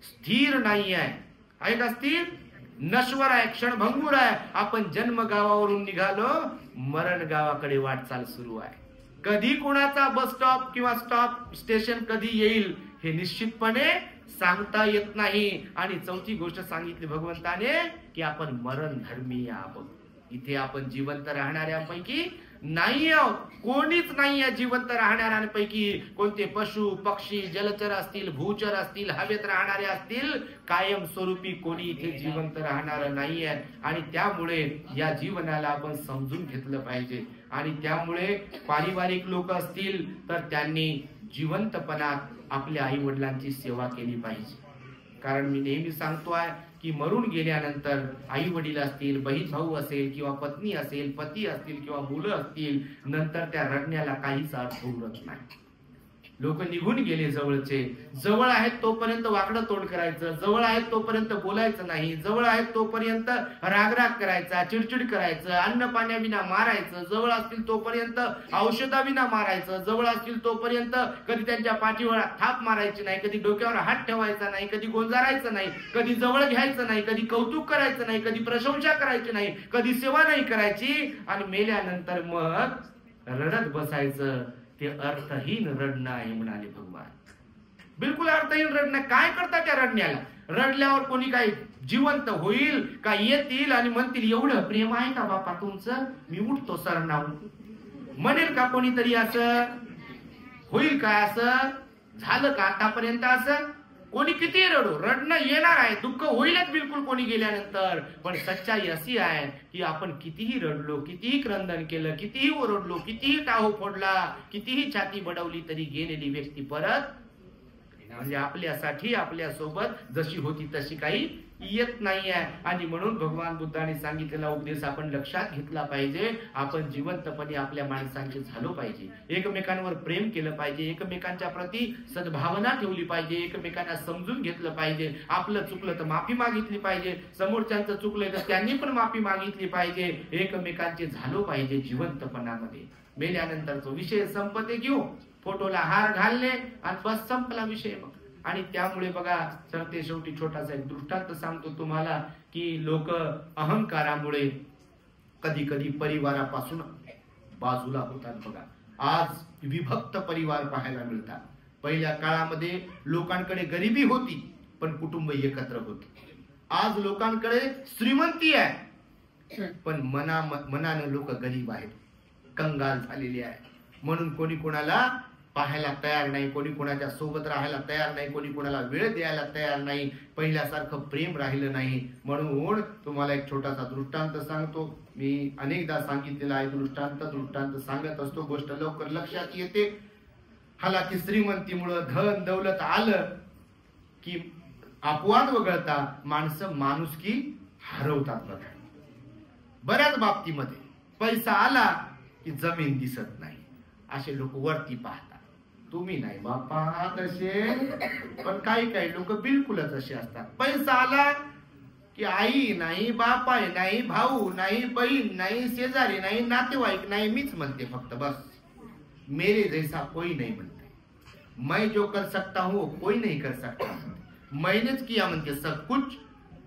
स्थिर नाही आहे का? स्थिर नश्वर आहे, क्षणभंगूर आहे. आपण जन्म गावावरून निघालो, मरण गावाकडे वाटचाल सुरू आहे. कधी कोणाचा बस स्टॉप किंवा स्टॉप स्टेशन कधी येईल हे निश्चितपणे सांगता येत नाही. आणि चौथी गोष्ट सांगितली भगवंताने की आपण मरण धर्मीय आहोत. इथे आपण जिवंत राहणाऱ्यांपैकी नाही आहोत, कोणीच नाही आहे जिवंत राहणाऱ्यांपैकी. कोणते पशु पक्षी जलचर असतील, भूचर असतील, हवेत राहणारे असतील, कायम स्वरूपी कोणी इथे जिवंत राहणार नाही आहे. आणि त्यामुळे या जीवनाला आपण समजून घेतलं पाहिजे. आणि त्यामुळे पारिवारिक लोक असतील तर त्यांनी जिवंतपणात आपल्या आई वडिलांची सेवा केली पाहिजे. कारण मी नेहमी सांगतोय की मरून गेल्यानंतर आई वडील असतील, बहीण भाऊ असेल किंवा पत्नी असेल, पती असतील किंवा मुलं असतील, नंतर त्या रडण्याला काहीच अर्थ उरत नाही. लोक निघून गेले जवळचे. जवळ आहेत तोपर्यंत वाकडं तोंड करायचं, जवळ आहेत तोपर्यंत बोलायचं नाही, जवळ आहेत तोपर्यंत रागराग करायचा, चिडचिड करायचं, अन्न पाण्याविना मारायचं, जवळ असतील तोपर्यंत औषधाविना मारायचं, जवळ असतील तोपर्यंत कधी त्यांच्या पाठीवर थाप मारायची नाही, कधी डोक्यावर हात ठेवायचा नाही, कधी गोंजारायचं नाही, कधी जवळ घ्यायचं नाही, कधी कौतुक करायचं नाही, कधी प्रशंसा करायची नाही, कधी सेवा नाही करायची. आणि मेल्यानंतर मग रडत बसायचं. ते अर्थहीन रडणं आहे म्हणाले भगवान. बिलकुल अर्थहीन रडणं. काय करता त्या रडण्याला? रडल्यावर कोणी काय जिवंत होईल का? येतील आणि म्हणतील एवढं प्रेम आहे का बापा तुमचं, मी उठतो सरनावून. म्हणेल का कोणीतरी असं? होईल का असं? झालं का आतापर्यंत असं? कोणी किती रडो, रडणं येणार आहे, दुःख होईलच बिलकुल कोणी गेल्यानंतर. पण सच्चाई अशी आहे की आपण कितीही रडलो, कितीही क्रंदन केलं, कितीही ओरडलो, कितीही टाहो फोडला, कितीही छाती बडवली, तरी गेलेली व्यक्ती परत म्हणजे आपल्यासाठी आपल्या सोबत जशी होती तशी काही येत नाही आहे. आणि म्हणून भगवान बुद्धाने सांगितलेला उपदेश आपण लक्षात घेतला पाहिजे. आपण जिवंतपणे आपल्या माणसांचे झालो पाहिजे, एकमेकांवर प्रेम केलं पाहिजे, एकमेकांच्या प्रती सद्भावना ठेवली पाहिजे, एकमेकांना समजून घेतलं पाहिजे. आपलं चुकलं तर माफी मागितली पाहिजे, समोरच्यांचं चुकलं तर त्यांनी पण माफी मागितली पाहिजे. एकमेकांचे झालो पाहिजे जिवंतपणामध्ये. मेल्यानंतरचा विषय संपते घेऊ, फोटोला हार घालणे आणि बस संपला विषय मग. आणि त्यामुळे बघा सर, ते शेवटी छोटासा एक दृष्टांत सांगतो तुम्हाला की लोक अहंकारामुळे कधी कधी परिवारापासून बाजूला होतात. बघा आज विभक्त परिवार पाहायला मिळतात. पहिल्या काळामध्ये लोकांकडे गरिबी होती पण कुटुंब एकत्र होते. आज लोकांकडे श्रीमंती आहे पण मनानं लोक गरीब आहेत, कंगाल झालेली आहे. म्हणून कोणी कोणाला पाहायला तयार नाही, कोणी कोणाच्या सोबत राहायला तयार नाही, कोणी कोणाला वेळ द्यायला तयार नाही, पहिल्यासारखं प्रेम राहिलं नाही. म्हणून तुम्हाला एक छोटासा दृष्टांत सांगतो. मी अनेकदा सांगितलेला आहे दृष्टांत सांगत असतो, गोष्ट लवकर लक्षात येते. हालाकी श्रीमंतीमुळं धन दौलत आलं की अपवाद वगळता माणसं माणुसकी हरवतात. बघा बऱ्याच बाबतीमध्ये पैसा आला की जमीन दिसत नाही, असे लोक वरती पाहतात. तुम्ही नाही बापा तसे, पण काही लोक बिलकुलच असे असतात. पैसा आला की आई नाही, बापा नाही, भाऊ नाही, बहीण नाही, शेजारी नाही, नातेवाईक नाही, मीच म्हणते फक्त बस. मेरे जैसा कोई नहीं म्हणते. मैं जो कर सकता हूँ कोई नहीं कर सकता. मैंनेच किया म्हणते सब कुछ,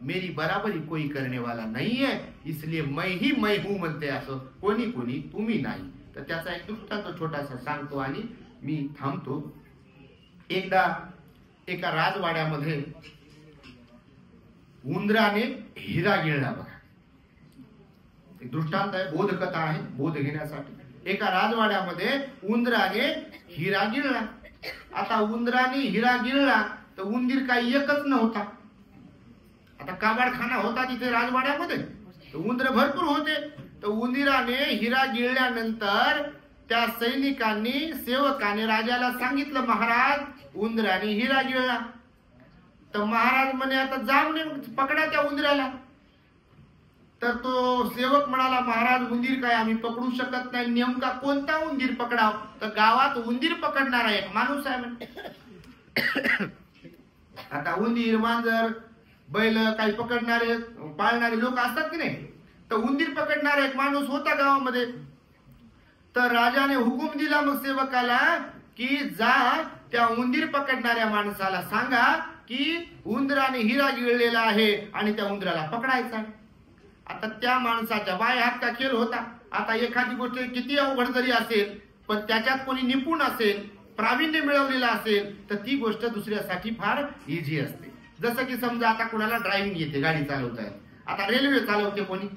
मेरी बराबरी कोई करने वाला नहीं है, इसलिए मैं ही मैं हूँ म्हणते. असं कोणी तुम्ही नाही. तर त्याचा एक दृष्टांत छोटासा सांगतो आणि मी थांबतो. एकदा एका राजवाड्यामध्ये उंदराने हिरा गिळला. बघा एक दृष्टांत आहे, बोधकथा आहे, बोध घेण्यासाठी. एका राजवाड्यामध्ये उंदराने हिरा गिळला. आता उंदराने हिरा गिळला तर उंदीर काही एकच नव्हता. आता काबाडखाना होता तिथे राजवाड्यामध्ये, उंदर भरपूर होते. तर उंदिराने हिरा गिळल्यानंतर त्या सैनिकांनी सेवकाने राजाला सांगितलं, महाराज उंदराने हिरा गिळला. तर महाराज म्हणे आता जाऊन पकडा त्या उंदराला. तर तो सेवक म्हणाला, महाराज उंदीर काय आम्ही पकडू शकत नाही, नेमका कोणता उंदीर पकडाव? तर गावात उंदीर पकडणारा एक माणूस आहे म्हणे. आता उंदीर, मांजर, बैल काही पकडणारे पाळणारे लोक असतात की नाही, तर उंदीर पकडणारा एक माणूस होता गावामध्ये. तर राजाने हुकूम दिला मग सेवकाला की जा त्या उंदीर पकडणाऱ्या माणसाला सांगा की उंदराने हिरा गिळलेला आहे आणि त्या उंदराला पकडायचा. आता त्या माणसाच्या बाय हात का खेळ होता. आता एखादी गोष्ट किती अवघड जरी असेल पण त्याच्यात कोणी निपुण असेल, प्रावीण्य मिळवलेला असेल तर ती गोष्ट दुसऱ्यासाठी फार इझी असते. जसं की समजा आता कोणाला ड्रायव्हिंग येते, गाडी चालवता येते. आता रेल्वे चालवते कोणी,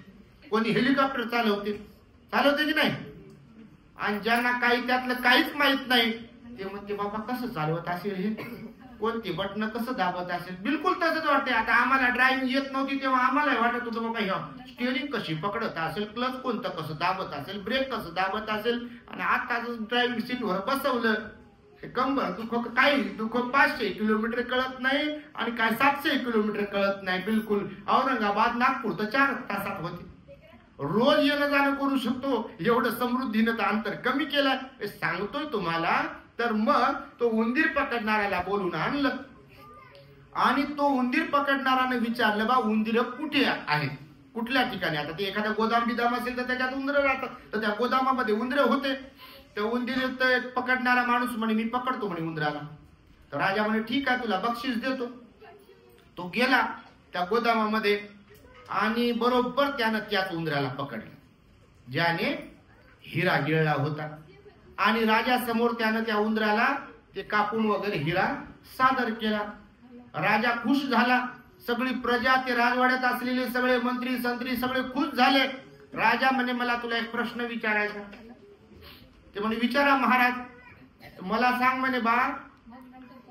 कोणी हेलिकॉप्टर चालवते की नाही. आणि ज्यांना काही त्यातलं काहीच माहित नाही ते म्हणते बाबा कसं चालवत असेल हे, कोणती बटन कसं दाबत असेल. बिलकुल तसंच वाटते. आता आम्हाला ड्रायव्हिंग येत नव्हती तेव्हा आम्हाला वाटत होतं बाबा ह्या स्टिअरिंग कशी पकडत असेल, क्लच कोणतं कसं दाबत असेल, ब्रेक कसं दाबत असेल. आणि आता ड्रायव्हिंग सीटवर बसवलं कंबर दुख, काही दुख 500 किलोमीटर कळत नाही आणि काय 700 किलोमीटर कळत नाही. बिलकुल औरंगाबाद नागपूर तर 4 तासात होते. रोज येणं जाणं करू शकतो. एवढं समृद्धीनं तर अंतर कमी केलं हे सांगतोय तुम्हाला. तर मग तो उंदीर पकडणाऱ्याला बोलून आणलं आणि तो उंदीर पकडणाऱ्याने विचारलं बा उंदीर कुठे आहेत, कुठल्या ठिकाणी. आता ते एखादा गोदाम बिदाम असेल तर त्याच्यात उंदरं राहतात. तर त्या गोदामामध्ये उंदरं होते. तर उंदीर पकडणारा माणूस म्हणे मी पकडतो म्हणे उंदराला. तर राजा म्हणे ठीक आहे तुला बक्षीस देतो. तो गेला त्या गोदामामध्ये आणि बरोबर त्यानं त्याच उंदराला पकडलं ज्याने हिरा गिळला होता. आणि राजासमोर त्यानं त्या उंदराला ते कापून वगैरे हिरा सादर केला. राजा खुश झाला. सगळी प्रजा, ते राजवाड्यात असलेले सगळे मंत्री संत्री सगळे खुश झाले. राजा म्हणे मला तुला एक प्रश्न विचारायचा. ते म्हणे विचारा महाराज. मला सांग म्हणे बा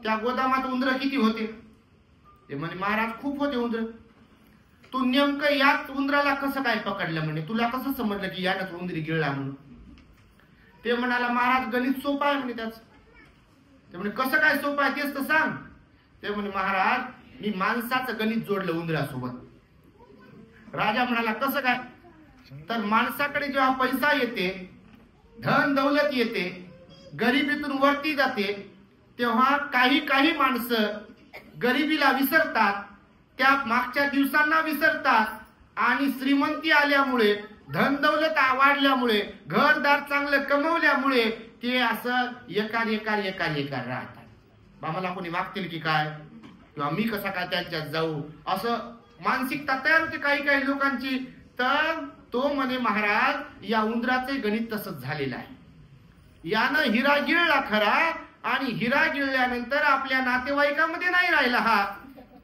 त्या गोदामात उंदर किती होते. ते म्हणे महाराज खूप होते उंदर. तू नेमकं याच उंदराला कसं काय पकडलं म्हणे, तुला कसं समजलं की यानंच उंदरी गिळला म्हणून. ते म्हणाला महाराज गणित सोपं आहे म्हणे त्याच. ते म्हणे कसं काय सोपं आहे तेच तर सांग. ते म्हणे महाराज मी माणसाचं गणित जोडलं उंदरासोबत. राजा म्हणाला कसं काय. तर माणसाकडे जेव्हा पैसा येते, धन दौलत येते, गरिबीतून वरती जाते तेव्हा काही माणसं गरिबीला विसरतात, त्या मागच्या दिवसांना विसरतात आणि श्रीमंती आल्यामुळे, धन दौलत वाढल्यामुळे, घरदार चांगलं कमवल्यामुळे ते असं एकार राहतात. मला कोणी मागतील की काय, किंवा मी कसा काय त्यांच्यात जाऊ, असं मानसिकता तयार होते काही लोकांची. तर तो म्हणे महाराज या उंदराचे गणित तसंच झालेलं आहे. यानं हिरा गिळला खरा आणि हिरा गिळल्यानंतर आपल्या नातेवाईकामध्ये नाही राहिला हा.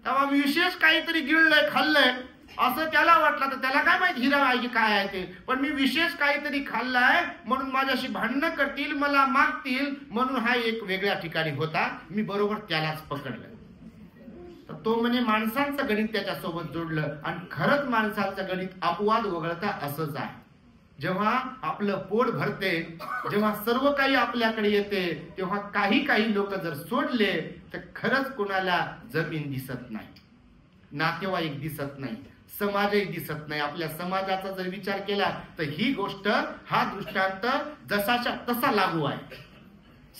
तेव्हा विशेष काहीतरी गिळलंय खाल्लंय असं त्याला वाटलं. तर त्याला काय माहिती हिरा आहे की काय आहे ते. पण मी विशेष काहीतरी खाल्लाय म्हणून माझ्याशी भांडणं करतील, मला मागतील म्हणून हा एक वेगळ्या ठिकाणी होता. मी बरोबर त्यालाच पकडलं. तर तो म्हणे माणसांचं गणित त्याच्यासोबत जोडलं. आणि खरंच माणसांचं गणित अपवाद वगळता असंच आहे. जेव्हा आपलं पोट भरते, जेव्हा सर्व काही आपल्याकडे येते, तेव्हा काही लोक जर सोडले तर खरंच कुणाला जमीन दिसत नाही, नातेवाईक दिसत नाही, समाजही दिसत नाही. आपल्या समाजाचा जर विचार केला तर ही गोष्ट, हा दृष्टांत जसाच्या तसा लागू आहे.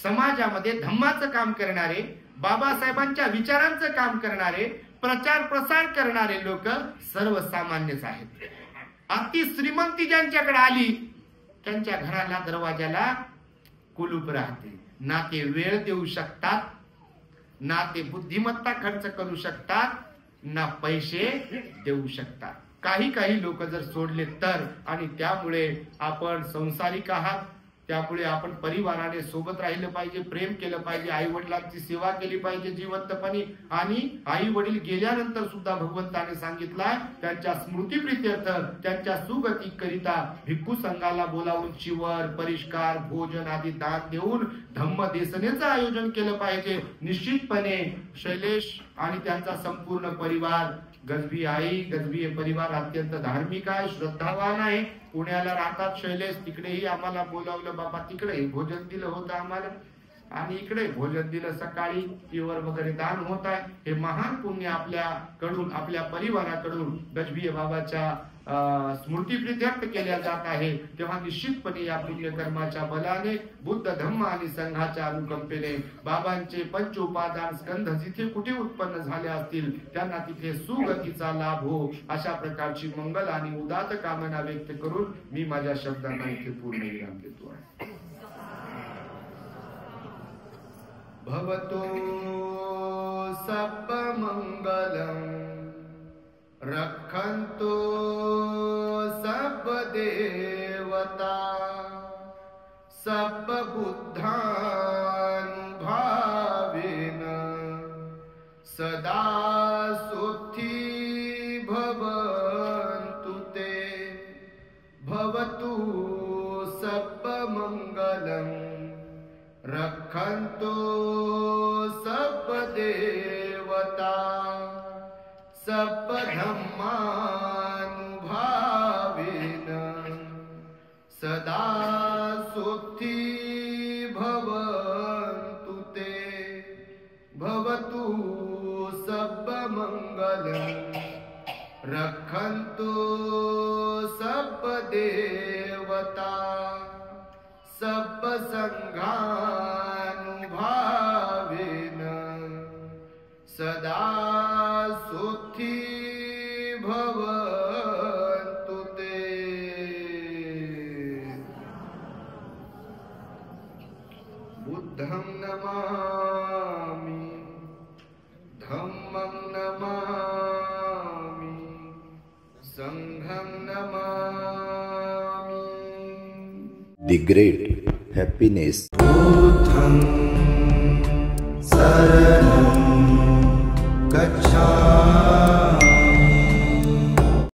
समाजामध्ये धम्माचं काम करणारे, बाबासाहेबांच्या विचारांचं काम करणारे, प्रचार प्रसार करणारे लोक सर्वसामान्यच आहेत. अति श्रीमंती ज्यांच्याकडे आली त्यांच्या घराला, दरवाजाला कुलूप राहते. ना ते वेळ देऊ शकतात, ना ते बुद्धिमत्ता खर्च करू शकतात, ना पैसे देऊ शकतात. काही लोक जर सोडले तर. आणि त्यामुळे आपण संसारिक आहात, त्यामुळे आपण परिवाराने सोबत राहिलं पाहिजे, प्रेम केलं पाहिजे, आई वडिलांची सेवा केली पाहिजे जिवंतपणी. आणि आई वडील गेल्यानंतर सुद्धा भगवंताने सांगितलंय त्यांच्या स्मृतीप्रित्यर्थ, त्यांच्या सुगती करिता भिक्खू संघाला बोलावून चिवर, परिष्कार, भोजन आदी दान देऊन धम्म देसनेचं आयोजन केलं पाहिजे. निश्चितपणे शैलेश आणि त्यांचा संपूर्ण परिवार, गजबी आई, गजबी परिवार अत्यंत धार्मिक आहे, श्रद्धावान आहे. पुण्याला राहतात शैलेश. तिकडेही आम्हाला बोलावलं बाबा, तिकडे भोजन दिलं होतं आम्हाला आणि इकडे भोजन दिलं. सकाळी चिवर वगैरे दान होत आहे. हे महान पुण्य आपल्याकडून, आपल्या परिवाराकडून गजबी बाबाच्या स्मृतीप्रित्यर्थ केल्या जात आहे. तेव्हा निश्चितपणे या पुण्यकर्माच्या बलाने, बुद्ध धम्म आणि संघाच्या अनुकंपेने बाबांचे पंच उपादान स्कंध जिथे कुठे उत्पन्न झाले असतील त्यांना तिथे सुगतीचा लाभ हो, अशा प्रकारची मंगल आणि उदात्त कामना व्यक्त करून मी माझ्या शब्दांना इथे पूर्ण विराम देतो आहे. भवतु सर्वमङ्गलम् रक्षन्तु सर्वदेवता सर्वबुद्धानुभावेन सदा सुखी भवन्तु ते भवतु सर्वमङ्गलम् रक्षन्तु सर्वदेवता सर्वधर्मानुभावेन सदा सुखी भवन्तु ते भवतु सर्वमङ्गलम् रक्षन्तु सर्वदेवता सर्वसङ्घानुभावेन सदा सुखी भवन्तु ते। बुद्धं नमामि धम्मं नमामि संघं नमामि। The great happiness. बुद्धं शरणं